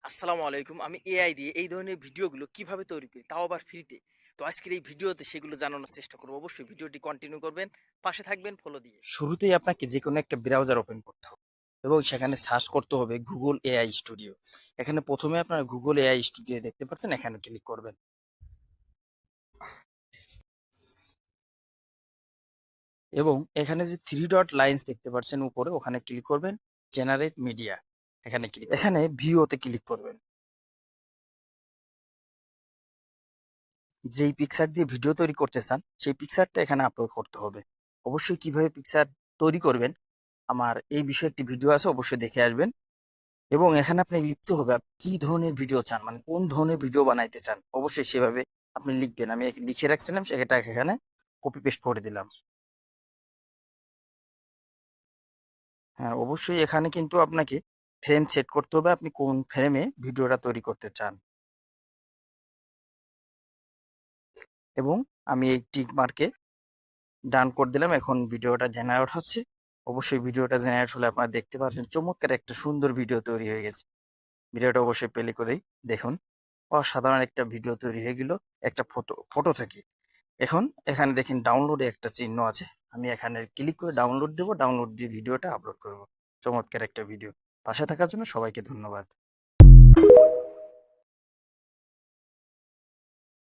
আসসালামু আলাইকুম। আমি এআই দিয়ে এই ধরনের ভিডিওগুলো কিভাবে তৈরি করি, তাও আবার ফ্রিতে। তো আজকের এই ভিডিওতে সেগুলো জানানোর চেষ্টা করব। অবশ্যই ভিডিওটি কন্টিনিউ করবেন, পাশে থাকবেন ফলো দিয়ে। শুরুতেই আপনাকে যে কোনো একটা ব্রাউজার ওপেন করতে হবে এবং সেখানে সার্চ করতে হবে গুগল এআই স্টুডিও। এখানে প্রথমে আপনারা গুগল এআই স্টুডিও দেখতে পাচ্ছেন, এখানে ক্লিক করবেন এবং এখানে যে থ্রি ডট লাইন্স দেখতে পাচ্ছেন উপরে, ওখানে ক্লিক করবেন। জেনারেট মিডিয়া, এখানে ভিউতে ক্লিক করবেন। যেই পিকচার দিয়ে ভিডিও তৈরি করতে চান সেই পিকচারটা এখানে আপলোড করতে হবে। অবশ্যই কিভাবে পিকচার তৈরি করবেন আমার এই বিষয়ে একটি ভিডিও আছে, অবশ্যই দেখে আসবেন। এবং এখানে আপনি লিখতে হবে আপনি কি ধরনের ভিডিও চান, মানে কোন ধরনের ভিডিও বানাইতে চান, অবশ্যই সেভাবে আপনি লিখবেন। আমি লিখে রাখছিলাম, সেটা এখানে কপি পেস্ট করে দিলাম। হ্যাঁ, অবশ্যই এখানে কিন্তু আপনাকে ফ্রেম সেট করতে হবে, আপনি কোন ফ্রেমে ভিডিওটা তৈরি করতে চান। এবং আমি এই টিক মার্কে ডান করে দিলাম। এখন ভিডিওটা জেনারেট হচ্ছে। অবশ্যই ভিডিওটা জেনারেট হলে আপনারা দেখতে পারবেন চমৎকার একটা সুন্দর ভিডিও তৈরি হয়ে গেছে। ভিডিওটা অবশ্যই প্লে করেই দেখুন। অসাধারণ একটা ভিডিও তৈরি হয়ে গেল একটা ফটো থেকে। এখন এখানে দেখেন ডাউনলোডে একটা চিহ্ন আছে। আমি এখানে ক্লিক করে ডাউনলোড দেবো, ডাউনলোড দিয়ে ভিডিওটা আপলোড করব। চমৎকার একটা ভিডিও। পাশে থাকার জন্য সবাইকে ধন্যবাদ।